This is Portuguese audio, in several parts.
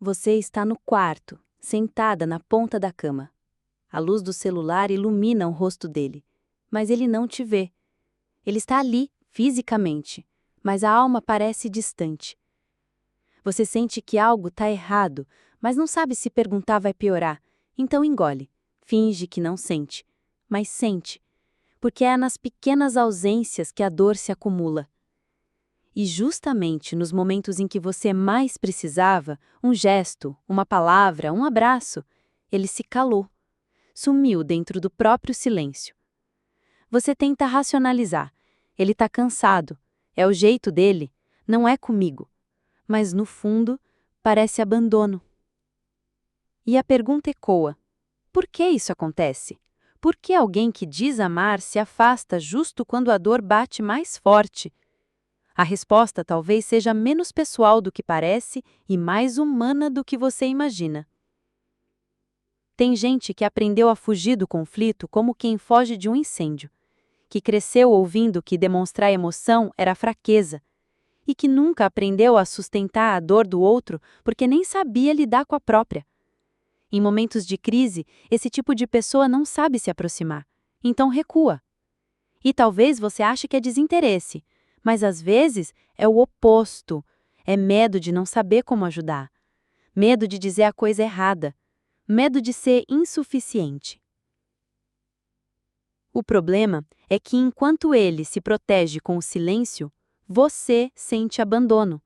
Você está no quarto, sentada na ponta da cama. A luz do celular ilumina o rosto dele, mas ele não te vê. Ele está ali, fisicamente, mas a alma parece distante. Você sente que algo está errado, mas não sabe se perguntar vai piorar, então engole. Finge que não sente, mas sente, porque é nas pequenas ausências que a dor se acumula. E justamente nos momentos em que você mais precisava, um gesto, uma palavra, um abraço, ele se calou, sumiu dentro do próprio silêncio. Você tenta racionalizar. Ele está cansado, é o jeito dele, não é comigo. Mas no fundo, parece abandono. E a pergunta ecoa: por que isso acontece? Por que alguém que diz amar se afasta justo quando a dor bate mais forte? A resposta talvez seja menos pessoal do que parece e mais humana do que você imagina. Tem gente que aprendeu a fugir do conflito como quem foge de um incêndio, que cresceu ouvindo que demonstrar emoção era fraqueza, e que nunca aprendeu a sustentar a dor do outro porque nem sabia lidar com a própria. Em momentos de crise, esse tipo de pessoa não sabe se aproximar, então recua. E talvez você ache que é desinteresse, mas às vezes é o oposto. É medo de não saber como ajudar, medo de dizer a coisa errada, medo de ser insuficiente. O problema é que enquanto ele se protege com o silêncio, você sente abandono.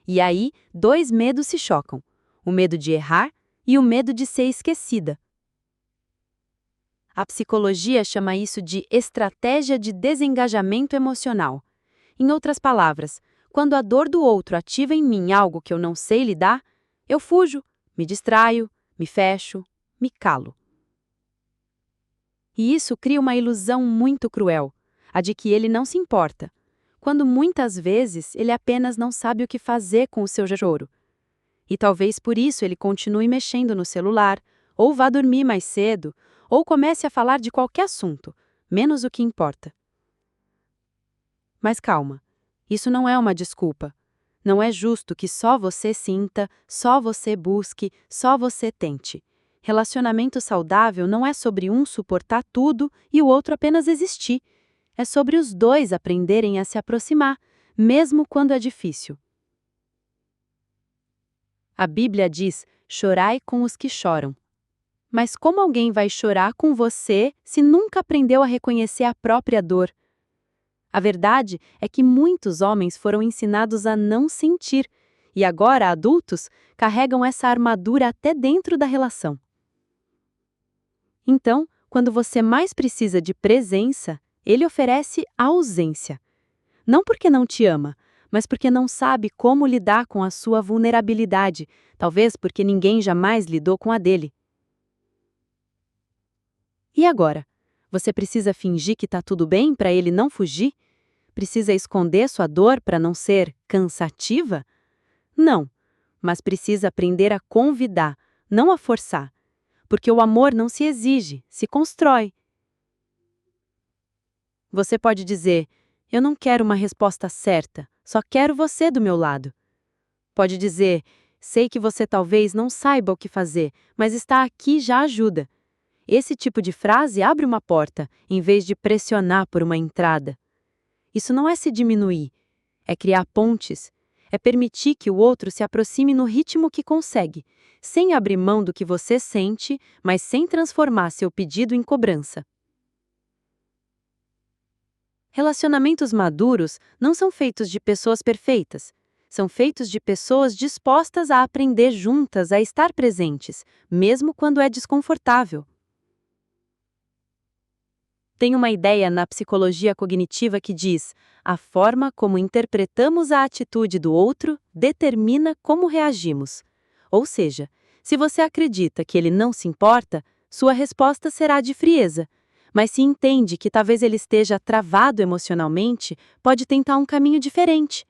E aí, dois medos se chocam: o medo de errar e o medo de ser esquecida. A psicologia chama isso de estratégia de desengajamento emocional. Em outras palavras, quando a dor do outro ativa em mim algo que eu não sei lidar, eu fujo, me distraio, me fecho, me calo. E isso cria uma ilusão muito cruel, a de que ele não se importa, quando muitas vezes ele apenas não sabe o que fazer com o seu choro. E talvez por isso ele continue mexendo no celular, ou vá dormir mais cedo, ou comece a falar de qualquer assunto, menos o que importa. Mas calma, isso não é uma desculpa. Não é justo que só você sinta, só você busque, só você tente. Relacionamento saudável não é sobre um suportar tudo e o outro apenas existir. É sobre os dois aprenderem a se aproximar, mesmo quando é difícil. A Bíblia diz: chorai com os que choram. Mas como alguém vai chorar com você se nunca aprendeu a reconhecer a própria dor? A verdade é que muitos homens foram ensinados a não sentir, e agora, adultos, carregam essa armadura até dentro da relação. Então, quando você mais precisa de presença, ele oferece ausência. Não porque não te ama, mas porque não sabe como lidar com a sua vulnerabilidade, talvez porque ninguém jamais lidou com a dele. E agora? Você precisa fingir que está tudo bem para ele não fugir? Precisa esconder sua dor para não ser cansativa? Não, mas precisa aprender a convidar, não a forçar. Porque o amor não se exige, se constrói. Você pode dizer: eu não quero uma resposta certa, só quero você do meu lado. Pode dizer: sei que você talvez não saiba o que fazer, mas está aqui já ajuda. Esse tipo de frase abre uma porta, em vez de pressionar por uma entrada. Isso não é se diminuir, é criar pontes, é permitir que o outro se aproxime no ritmo que consegue, sem abrir mão do que você sente, mas sem transformar seu pedido em cobrança. Relacionamentos maduros não são feitos de pessoas perfeitas, são feitos de pessoas dispostas a aprender juntas a estar presentes, mesmo quando é desconfortável. Tem uma ideia na psicologia cognitiva que diz: a forma como interpretamos a atitude do outro determina como reagimos. Ou seja, se você acredita que ele não se importa, sua resposta será de frieza. Mas se entende que talvez ele esteja travado emocionalmente, pode tentar um caminho diferente.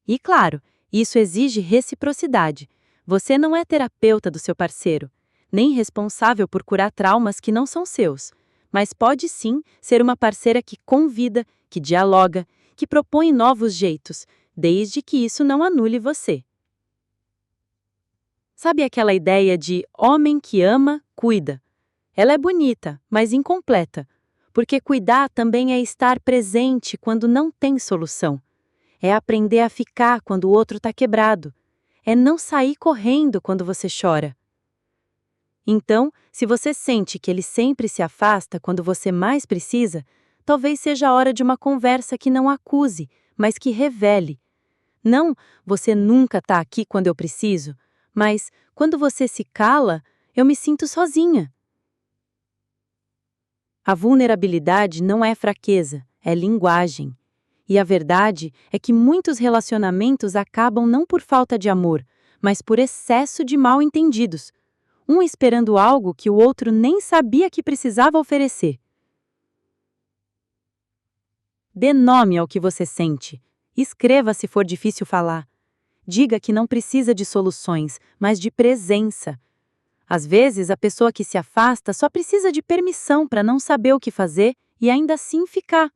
E claro, isso exige reciprocidade. Você não é terapeuta do seu parceiro, nem responsável por curar traumas que não são seus, mas pode sim ser uma parceira que convida, que dialoga, que propõe novos jeitos, desde que isso não anule você. Sabe aquela ideia de homem que ama, cuida? Ela é bonita, mas incompleta, porque cuidar também é estar presente quando não tem solução. É aprender a ficar quando o outro está quebrado. É não sair correndo quando você chora. Então, se você sente que ele sempre se afasta quando você mais precisa, talvez seja a hora de uma conversa que não acuse, mas que revele. Não, você nunca está aqui quando eu preciso, mas quando você se cala, eu me sinto sozinha. A vulnerabilidade não é fraqueza, é linguagem. E a verdade é que muitos relacionamentos acabam não por falta de amor, mas por excesso de mal-entendidos. Um esperando algo que o outro nem sabia que precisava oferecer. Dê nome ao que você sente. Escreva se for difícil falar. Diga que não precisa de soluções, mas de presença. Às vezes, a pessoa que se afasta só precisa de permissão para não saber o que fazer e ainda assim ficar.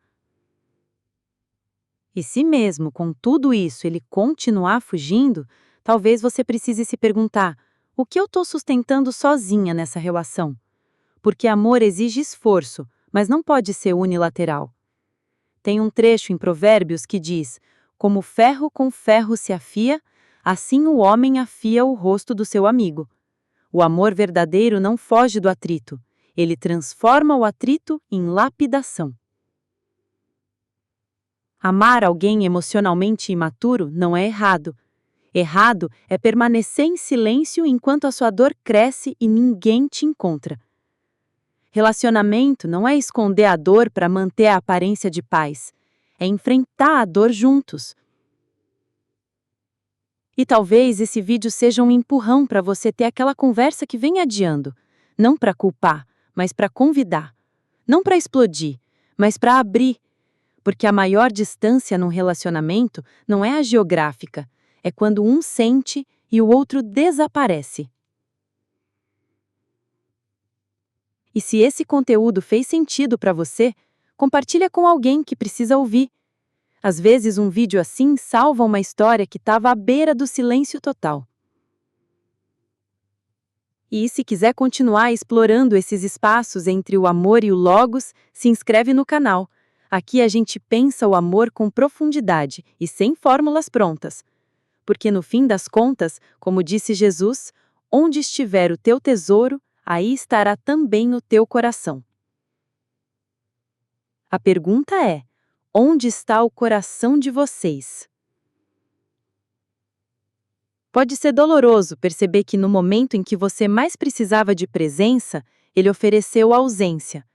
E se mesmo com tudo isso ele continuar fugindo, talvez você precise se perguntar: o que eu estou sustentando sozinha nessa relação? Porque amor exige esforço, mas não pode ser unilateral. Tem um trecho em Provérbios que diz: como ferro com ferro se afia, assim o homem afia o rosto do seu amigo. O amor verdadeiro não foge do atrito, ele transforma o atrito em lapidação. Amar alguém emocionalmente imaturo não é errado. Errado é permanecer em silêncio enquanto a sua dor cresce e ninguém te encontra. Relacionamento não é esconder a dor para manter a aparência de paz. É enfrentar a dor juntos. E talvez esse vídeo seja um empurrão para você ter aquela conversa que vem adiando. Não para culpar, mas para convidar. Não para explodir, mas para abrir. Porque a maior distância num relacionamento não é a geográfica, é quando um sente e o outro desaparece. E se esse conteúdo fez sentido para você, compartilha com alguém que precisa ouvir. Às vezes um vídeo assim salva uma história que estava à beira do silêncio total. E se quiser continuar explorando esses espaços entre o amor e o logos, se inscreve no canal. Aqui a gente pensa o amor com profundidade e sem fórmulas prontas. Porque no fim das contas, como disse Jesus, onde estiver o teu tesouro, aí estará também o teu coração. A pergunta é: onde está o coração de vocês? Pode ser doloroso perceber que no momento em que você mais precisava de presença, ele ofereceu ausência.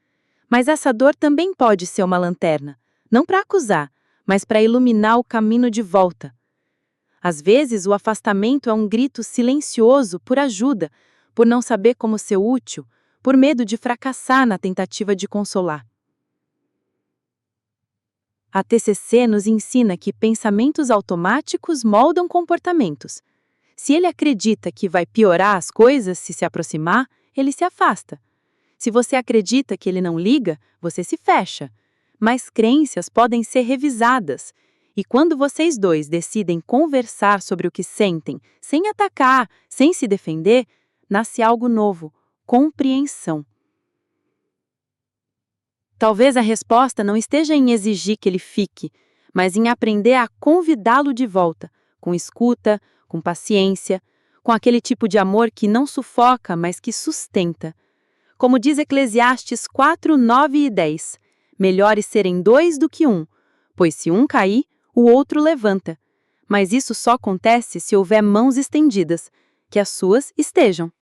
Mas essa dor também pode ser uma lanterna, não para acusar, mas para iluminar o caminho de volta. Às vezes, o afastamento é um grito silencioso por ajuda, por não saber como ser útil, por medo de fracassar na tentativa de consolar. A TCC nos ensina que pensamentos automáticos moldam comportamentos. Se ele acredita que vai piorar as coisas se se aproximar, ele se afasta. Se você acredita que ele não liga, você se fecha. Mas crenças podem ser revisadas. E quando vocês dois decidem conversar sobre o que sentem, sem atacar, sem se defender, nasce algo novo: compreensão. Talvez a resposta não esteja em exigir que ele fique, mas em aprender a convidá-lo de volta, com escuta, com paciência, com aquele tipo de amor que não sufoca, mas que sustenta. Como diz Eclesiastes 4, 9 e 10, melhores serem dois do que um, pois se um cair, o outro levanta. Mas isso só acontece se houver mãos estendidas, que as suas estejam.